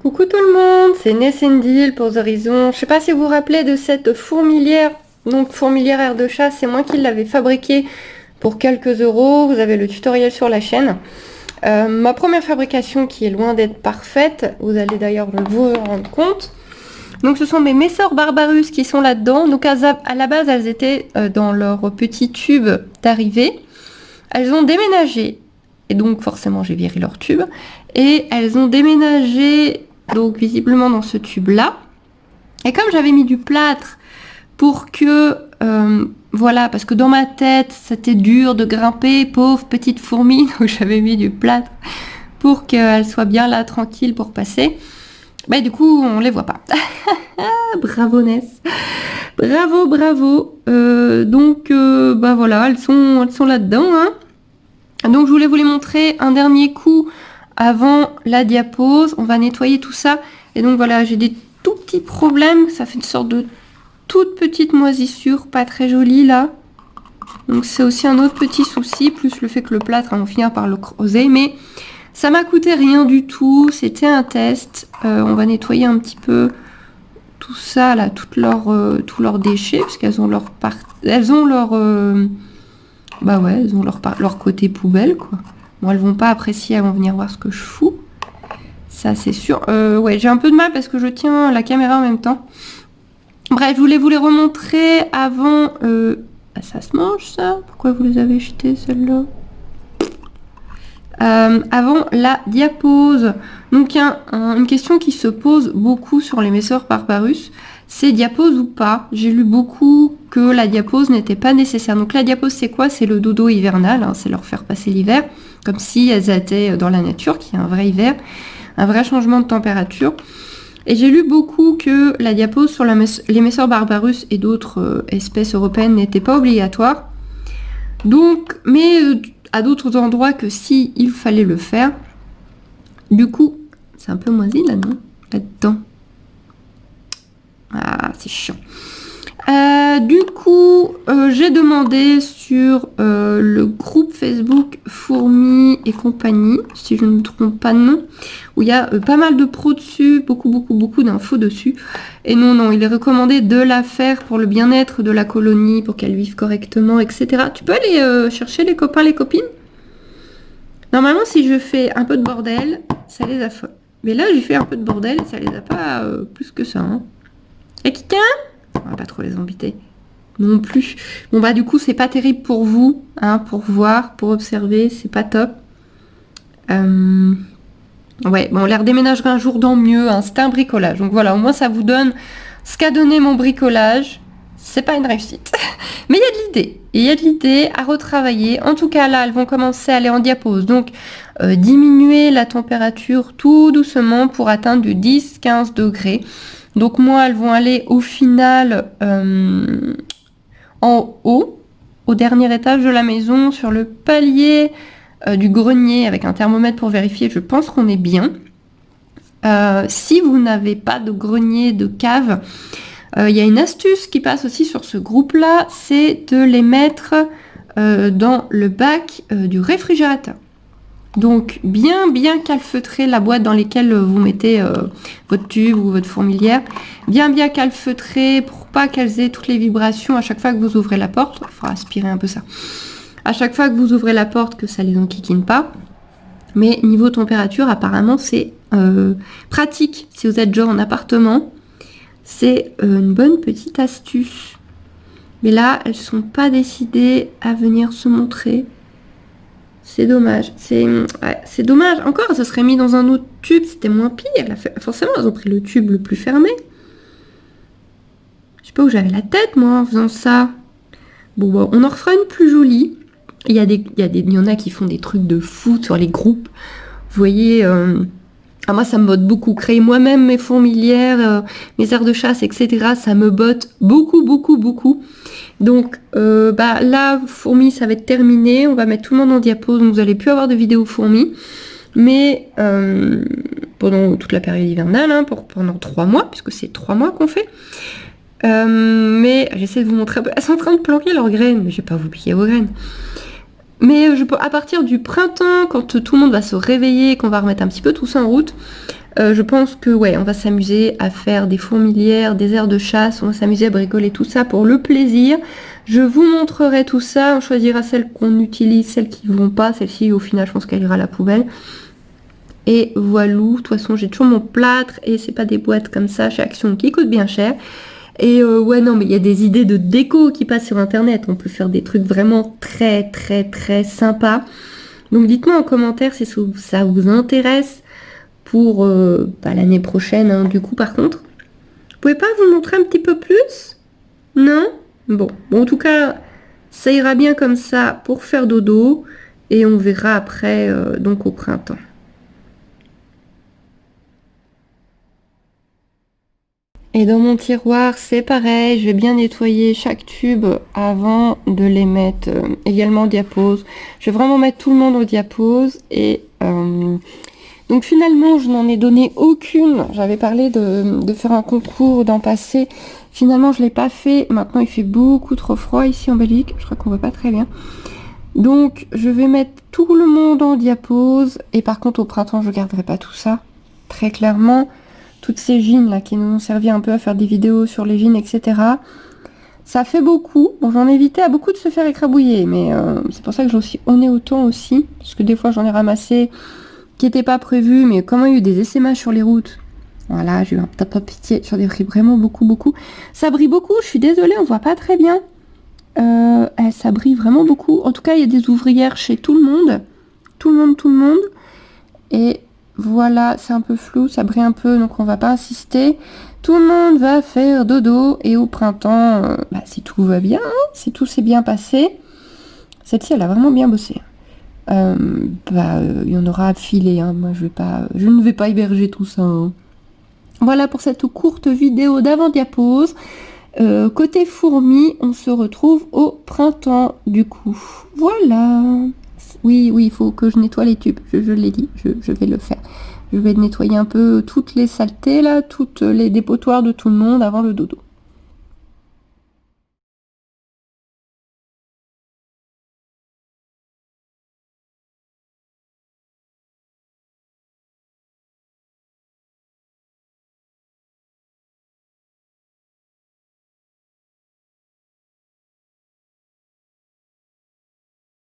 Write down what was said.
Coucou tout le monde, c'est Nessendil pour The Horizon. Je sais pas si vous vous rappelez de cette fourmilière. Donc fourmilière air de chat, c'est moi qui l'avais fabriquée pour quelques euros. Vous avez le tutoriel sur la chaîne. Ma première fabrication qui est loin d'être parfaite, vous allez d'ailleurs vous rendre compte. Donc ce sont mes Messor Barbarus qui sont là-dedans. Donc à la base, elles étaient dans leur petit tube d'arrivée. Elles ont déménagé. Et donc forcément j'ai viré leur tube. Et elles ont déménagé donc visiblement dans ce tube là. Et comme j'avais mis du plâtre pour que voilà, parce que dans ma tête c'était dur de grimper, pauvre petite fourmi, donc j'avais mis du plâtre pour qu'elle soit bien là tranquille pour passer. Mais du coup on les voit pas. Bravo Ness, bravo. Donc bah voilà, elles sont là dedans hein. Donc je voulais vous les montrer un dernier coup avant la diapose. On va nettoyer tout ça. Et donc voilà, j'ai des tout petits problèmes. Ça fait une sorte de toute petite moisissure, pas très jolie là. Donc c'est aussi un autre petit souci, plus le fait que le plâtre, on va finir par le creuser. Mais ça m'a coûté rien du tout. C'était un test. On va nettoyer un petit peu tout ça là, tous leurs déchets, parce qu'elles ont leur bah ouais, elles ont leur côté poubelle, quoi. Bon, elles vont pas apprécier, elles vont venir voir ce que je fous. Ça, c'est sûr. Ouais, j'ai un peu de mal parce que je tiens la caméra en même temps. Bref, je voulais vous les remontrer avant... Bah, ça se mange, ça? Pourquoi vous les avez jetées, celles-là? Avant la diapose. Donc, il y a une question qui se pose beaucoup sur les Messor Barbarus. C'est diapose ou pas? J'ai lu beaucoup que la diapose n'était pas nécessaire. Donc la diapose c'est quoi? C'est le dodo hivernal, hein, c'est leur faire passer l'hiver, comme si elles étaient dans la nature, qu'il y a un vrai hiver, un vrai changement de température. Et j'ai lu beaucoup que la diapose sur les Messor Barbarus et d'autres espèces européennes n'était pas obligatoire. Donc, mais à d'autres endroits que si il fallait le faire. Du coup, c'est un peu moisi là, non? Là-dedans. Ah, c'est chiant. Du coup, j'ai demandé sur le groupe Facebook Fourmis et compagnie, si je ne me trompe pas de nom, où il y a pas mal de pros dessus, beaucoup d'infos dessus. Et non, il est recommandé de la faire pour le bien-être de la colonie, pour qu'elle vive correctement, etc. Tu peux aller chercher les copains, les copines? Normalement, si je fais un peu de bordel, ça les affole. Mais là, j'ai fait un peu de bordel et ça les a pas plus que ça, hein. Et quelqu'un? On va pas trop les embêter. Non plus. Bon bah du coup c'est pas terrible pour vous, hein, pour voir, pour observer, c'est pas top. Ouais, bon on les redéménagera un jour dans mieux, hein, c'était un bricolage. Donc voilà, au moins ça vous donne ce qu'a donné mon bricolage. C'est pas une réussite. Mais il y a de l'idée. Il y a de l'idée à retravailler. En tout cas là, elles vont commencer à aller en diapose. Donc diminuer la température tout doucement pour atteindre du 10-15 degrés. Donc moi, elles vont aller au final en haut, au dernier étage de la maison, sur le palier du grenier, avec un thermomètre pour vérifier. Je pense qu'on est bien. Si vous n'avez pas de grenier, de cave, il y a une astuce qui passe aussi sur ce groupe-là, c'est de les mettre dans le bac du réfrigérateur. Donc bien calfeutrer la boîte dans laquelle vous mettez votre tube ou votre fourmilière, bien calfeutrer pour pas qu'elles aient toutes les vibrations à chaque fois que vous ouvrez la porte. Il faudra aspirer un peu ça. À chaque fois que vous ouvrez la porte, que ça les enquiquine pas. Mais niveau température, apparemment c'est pratique si vous êtes genre en appartement. C'est une bonne petite astuce. Mais là, elles sont pas décidées à venir se montrer. C'est dommage, c'est dommage. Encore, ça serait mis dans un autre tube, c'était moins pire. Forcément, elles ont pris le tube le plus fermé. Je sais pas où j'avais la tête, moi, en faisant ça. Bon, on en refera une plus jolie. Il y en a qui font des trucs de fou sur les groupes. Vous voyez, moi, ça me botte beaucoup. Créer moi-même mes fourmilières, mes aires de chasse, etc. Ça me botte beaucoup. Donc là, fourmis, ça va être terminé. On va mettre tout le monde en diapose, donc vous n'allez plus avoir de vidéos fourmis. Mais pendant toute la période hivernale, hein, pendant 3 mois, puisque c'est 3 mois qu'on fait. Mais j'essaie de vous montrer. Elles sont en train de planquer leurs graines, mais je vais pas vous piquer vos graines. Mais à partir du printemps, quand tout le monde va se réveiller, qu'on va remettre un petit peu tout ça en route, Je pense que ouais, on va s'amuser à faire des fourmilières, des aires de chasse, on va s'amuser à bricoler tout ça pour le plaisir. Je vous montrerai tout ça, on choisira celles qu'on utilise, celles qui vont pas, celle-ci au final je pense qu'elle ira à la poubelle. Et voilà, de toute façon j'ai toujours mon plâtre et c'est pas des boîtes comme ça chez Action qui coûtent bien cher. Et ouais non mais il y a des idées de déco qui passent sur internet, on peut faire des trucs vraiment très très très sympas. Donc dites-moi en commentaire si ça vous intéresse pour l'année prochaine, hein. Du coup par contre, vous pouvez pas vous montrer un petit peu plus? Non? Bon, en tout cas, ça ira bien comme ça pour faire dodo et on verra après donc au printemps. Et dans mon tiroir, c'est pareil, je vais bien nettoyer chaque tube avant de les mettre également en diapose. Je vais vraiment mettre tout le monde en diapose et donc finalement, je n'en ai donné aucune. J'avais parlé de faire un concours, d'en passer. Finalement, je l'ai pas fait. Maintenant, il fait beaucoup trop froid ici en Belgique. Je crois qu'on voit pas très bien. Donc, je vais mettre tout le monde en diapose. Et par contre, au printemps, je garderai pas tout ça. Très clairement, toutes ces jeans là qui nous ont servi un peu à faire des vidéos sur les jeans, etc. Ça fait beaucoup. Bon, j'en ai évité à beaucoup de se faire écrabouiller. Mais c'est pour ça que on est autant aussi. Parce que des fois, j'en ai ramassé qui n'était pas prévu, mais comme il y a eu des essaimages sur les routes, voilà, j'ai eu un peu pitié, j'en ai pris vraiment beaucoup. Ça brille beaucoup, je suis désolée, on voit pas très bien. Ça brille vraiment beaucoup. En tout cas, il y a des ouvrières chez tout le monde. Tout le monde. Et voilà, c'est un peu flou, ça brille un peu, donc on va pas insister. Tout le monde va faire dodo, et au printemps, si tout va bien, si tout s'est bien passé, celle-ci, elle a vraiment bien bossé. Il y en aura à filer, hein. Moi je ne vais pas héberger tout ça, hein. Voilà pour cette courte vidéo d'avant-diapose. Côté fourmis, on se retrouve au printemps du coup. Voilà. Oui, il faut que je nettoie les tubes, je l'ai dit, je vais le faire. Je vais nettoyer un peu toutes les saletés là, toutes les dépotoirs de tout le monde avant le dodo.